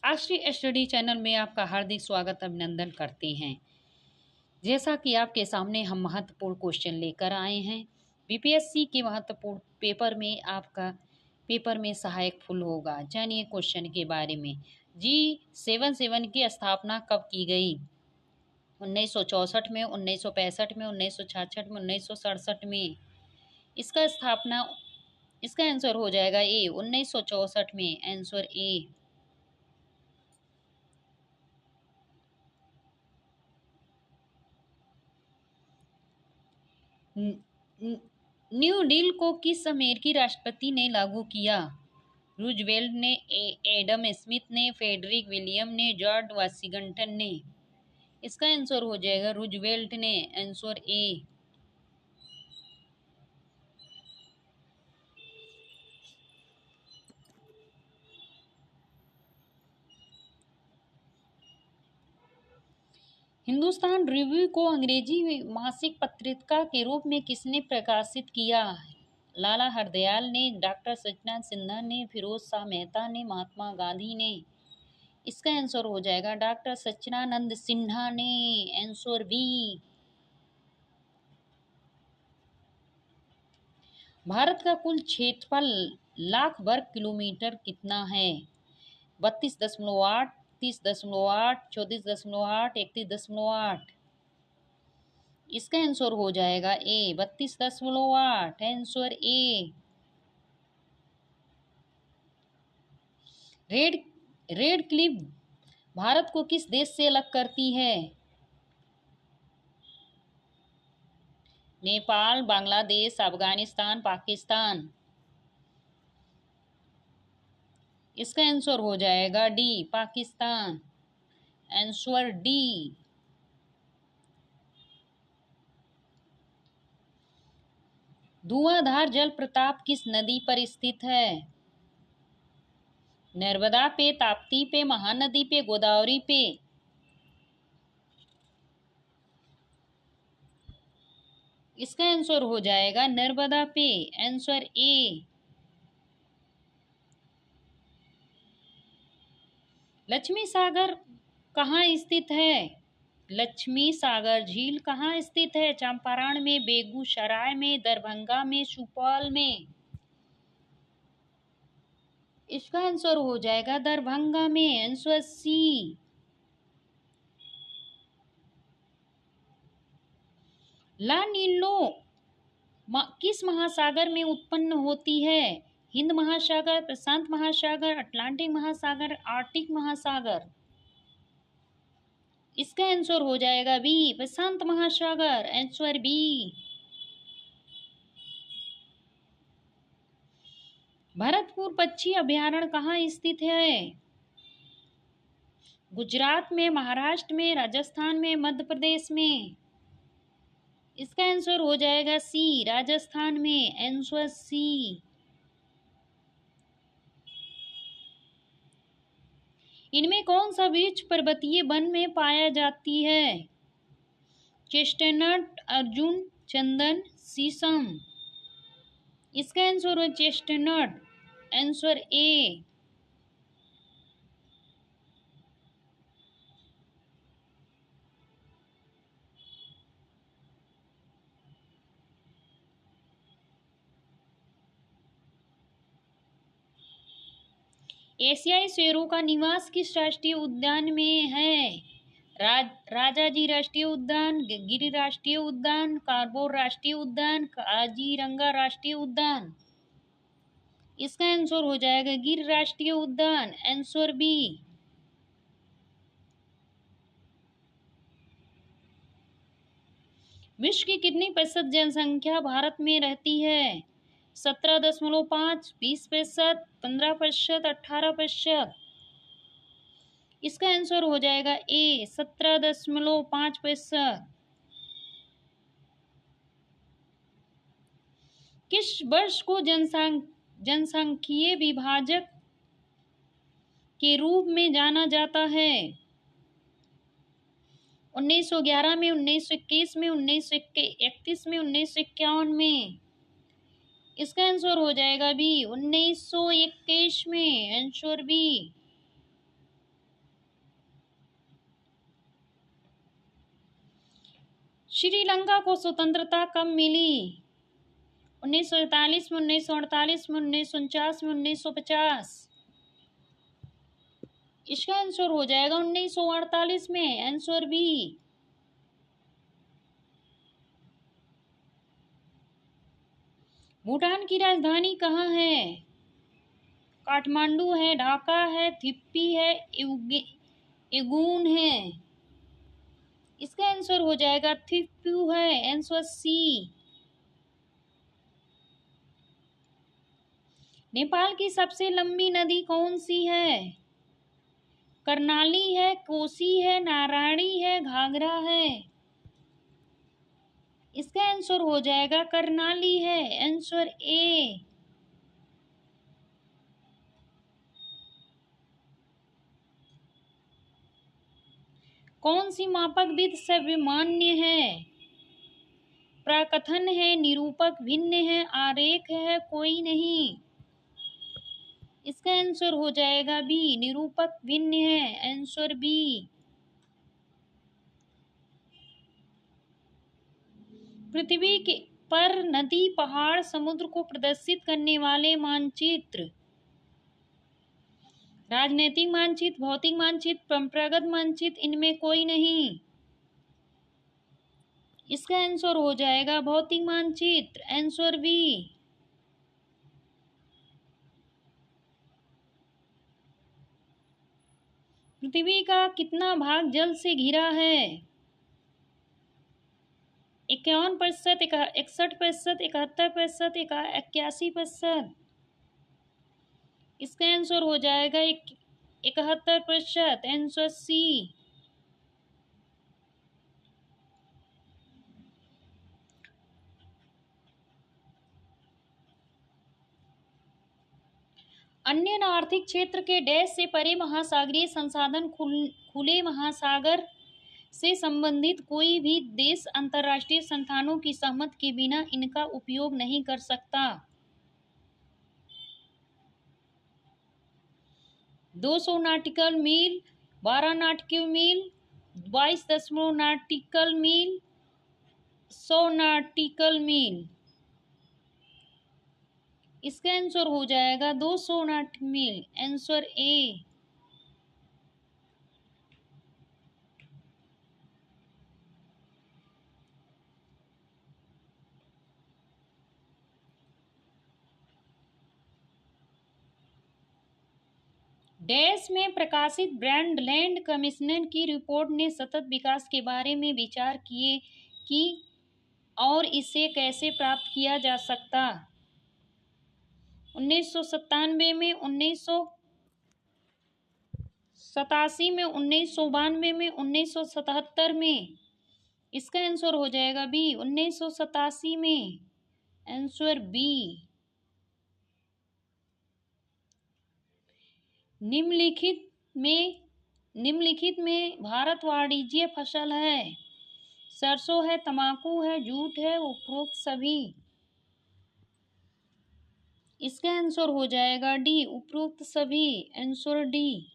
राष्ट्रीय study channel में आपका हार्दिक स्वागत अभिनंदन करते हैं। जैसा कि आपके सामने हम महत्वपूर्ण क्वेश्चन लेकर आए हैं। बीपीएससी के महत्वपूर्ण पेपर में सहायक फुल होगा। जानिए क्वेश्चन के बारे में। G77 की स्थापना कब की गई? 1964 में, 1965 में, 1966 में, 1967 में। इसका आंसर हो जाएगा ए, 1964 में। Answer A. न्यू डील को किस अमेरिकी राष्ट्रपति ने लागू किया? रूजवेल्ट ने, एडम स्मिथ ने, फ्रेडरिक विलियम ने, जॉर्ज वाशिंगटन ने। इसका आंसर हो जाएगा रूजवेल्ट ने। Answer A. हिंदुस्तान रिव्यू को अंग्रेजी मासिक पत्रिका के रूप में किसने प्रकाशित किया? लाला हरदयाल ने, डॉक्टर सचिदानंद सिन्हा ने, फिरोज शाह मेहता ने, महात्मा गांधी ने। इसका आंसर हो जाएगा डॉक्टर सचिदानंद सिन्हा ने। Answer B. भारत का कुल क्षेत्रफल लाख वर्ग किलोमीटर कितना है? 32.8, 30.8, 34.8, 31.8। इसका आंसर हो जाएगा ए, 32.8। Answer A. Red Cliff Bharat को किस देश से अलग करती है? नेपाल, बांग्लादेश, अफगानिस्तान, पाकिस्तान। इसका आंसर हो जाएगा डी, पाकिस्तान। Answer D. धुआंधार जलप्रपात किस नदी पर स्थित है? नर्मदा पे, ताप्ती पे, महानदी पे, गोदावरी पे। इसका आंसर हो जाएगा नर्मदा पे। Answer A. लक्ष्मी सागर कहाँ स्थित है? लक्ष्मी सागर झील कहाँ स्थित है? चंपारण में, बेगूसराय में, दरभंगा में, सुपौल में। इसका आंसर हो जाएगा दरभंगा में। आंसर सी। ला नीनो किस महासागर में उत्पन्न होती है? हिंद महासागर, प्रशांत महासागर, अटलांटिक महासागर, आर्कटिक महासागर। इसका आंसर हो जाएगा बी, प्रशांत महासागर। Answer B. भरतपुर पक्षी अभयारण्य कहाँ स्थित है? गुजरात में, महाराष्ट्र में, राजस्थान में, मध्य प्रदेश में। इसका आंसर हो जाएगा सी, राजस्थान में। Answer C. इनमें कौन सा वृक्ष पर्वतीय वन में पाया जाती है? चेस्टनट, अर्जुन, चंदन, शीशम। इसका आंसर है चेस्टनट। Answer A. एशियाई शेरों का निवास किस राष्ट्रीय उद्यान में है? राजाजी राष्ट्रीय उद्यान, गिर राष्ट्रीय उद्यान, कार्बोर राष्ट्रीय उद्यान, काजीरंगा राष्ट्रीय उद्यान। इसका आंसर हो जाएगा गिर राष्ट्रीय उद्यान। Answer B. विश्व की कितनी प्रतिशत जनसंख्या भारत में रहती है? 17.5, 20%, 15%, 18%। इसका आंसर हो जाएगा ए, 17.5%। किस वर्ष को जनसांख्यिकीय विभाजक के रूप में जाना जाता है? 1911 में, 1921 में, 1931 में, 1951 में। इसका आंसर हो जाएगा बी, 1921 में। Answer B. श्रीलंका को स्वतंत्रता कब मिली? 1947 में, 1948 में, 1949 में, 1950। इसका आंसर हो जाएगा 1948 में, आंसर बी। भूटान की राजधानी कहाँ है? काठमांडू है, ढाका है, थिप्पी है, यंगून है। इसका आंसर हो जाएगा थिम्पू है, आंसर सी। नेपाल की सबसे लंबी नदी कौन सी है? कर्णाली है, कोसी है, नारायणी है, घाघरा है। इसका आंसर हो जाएगा कर्णाली है, आंसर ए। कौन सी मापक विधि सर्वमान्य है? प्रकथन है, निरूपक, भिन्न है, आरेख है, कोई नहीं। इसका आंसर हो जाएगा बी, निरूपक भिन्न है, आंसर बी। पृथ्वी के पर नदी, पहाड़, समुद्र को प्रदर्शित करने वाले मानचित्र। राजनीतिक मानचित्र, भौतिक मानचित्र, परंपरागत मानचित्र, इनमें कोई नहीं। इसका आंसर हो जाएगा भौतिक मानचित्र, आंसर बी। पृथ्वी का कितना भाग जल से घिरा है? 51%, 61%, 71%, 81%। इसका आंसर हो जाएगा 71%, आंसर सी। अन्य आर्थिक क्षेत्र के डैश से परे महासागरीय संसाधन खुले महासागर से संबंधित कोई भी देश अंतर्राष्ट्रीय संस्थानों की सहमति के बिना इनका उपयोग नहीं कर सकता। 200 नॉटिकल मील, 12 नॉटिकल मील, 22 नॉटिकल मील, 100 नॉटिकल मील। इसका आंसर हो जाएगा 200 नॉटिकल मील, आंसर ए। डैश में प्रकाशित ब्रॉडलैंड कमीशन की रिपोर्ट ने सतत विकास के बारे में विचार किए कि और इसे कैसे प्राप्त किया जा सकता। 1997 में, 1987 में, 1992 में, 1977 में। इसका आंसर हो जाएगा बी, 1987 में, आंसर बी। निम्नलिखित में भारत वाणिज्य फसल है। सरसों है, तंबाकू है, जूट है, उपरोक्त सभी। इसका आंसर हो जाएगा डी, उपरोक्त सभी, आंसर डी।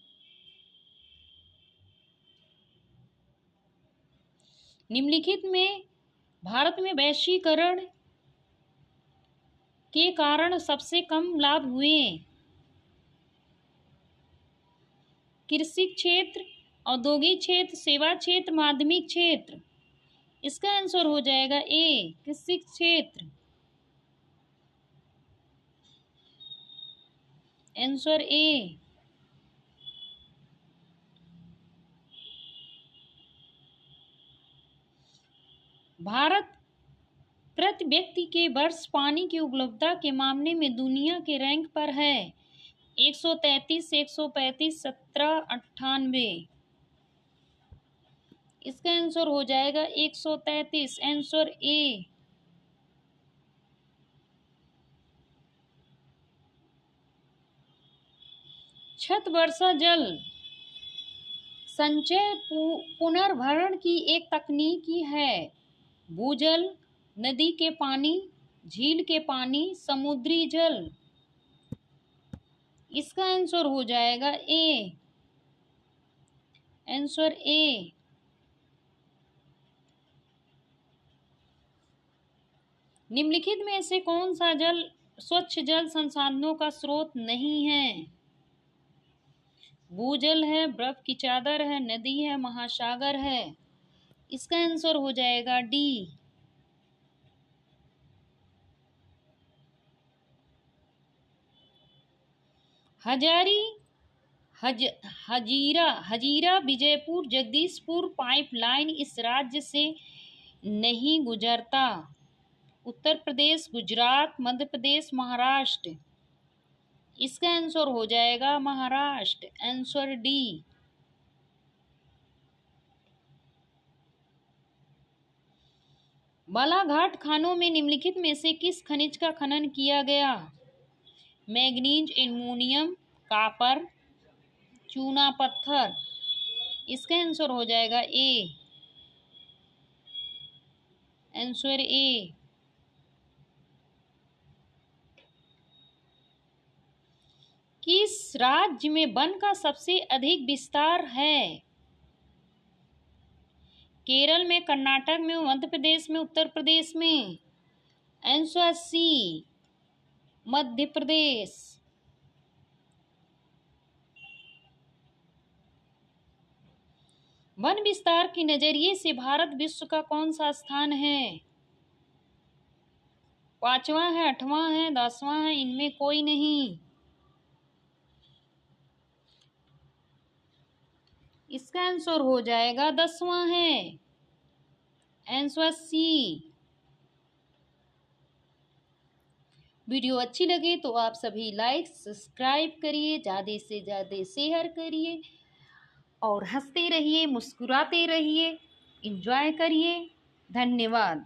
निम्नलिखित में भारत में वैश्वीकरण के कारण सबसे कम लाभ हुए। कृषि क्षेत्र, औद्योगिक क्षेत्र, सेवा क्षेत्र, माध्यमिक क्षेत्र। इसका आंसर हो जाएगा ए, कृषि क्षेत्र, आंसर ए। भारत प्रति व्यक्ति के वर्ष पानी की उपलब्धता के मामले में दुनिया के रैंक पर है। 133, 135, 17, 98। इसका आंसर हो जाएगा 133, आंसर ए। छत वर्षा जल संचय पुनर्भरण की एक तकनीकी है। भूजल, नदी के पानी, झील के पानी, समुद्री जल। इसका आंसर हो जाएगा ए, आंसर ए। निम्नलिखित में से कौन सा जल स्वच्छ जल संसाधनों का स्रोत नहीं है? भूजल है, बर्फ की चादर है, नदी है, महासागर है। इसका आंसर हो जाएगा डी। हजीरा विजयपुर जगदीशपुर पाइपलाइन इस राज्य से नहीं गुजरता। उत्तर प्रदेश, गुजरात, मध्य प्रदेश, महाराष्ट्र। इसका आंसर हो जाएगा महाराष्ट्र, आंसर डी। बालाघाट खानों में निम्नलिखित में से किस खनिज का खनन किया गया? मैग्नीज, एल्युमिनियम, कॉपर, चूना पत्थर। इसका आंसर हो जाएगा ए, आंसर ए। किस राज्य में वन का सबसे अधिक विस्तार है? केरल में, कर्नाटक में, मध्य प्रदेश में, उत्तर प्रदेश में। आंसर सी, मध्य प्रदेश। वन विस्तार के नजरिए से भारत विश्व का कौन सा स्थान है? 5वां है, 8वां है, 10वां है, इनमें कोई नहीं। इसका आंसर हो जाएगा 10वां है, आंसर सी। वीडियो अच्छी लगे तो आप सभी लाइक सब्सक्राइब करिए, ज़्यादा से ज़्यादा शेयर करिए और हंसते रहिए, मुस्कुराते रहिए, एंजॉय करिए। धन्यवाद।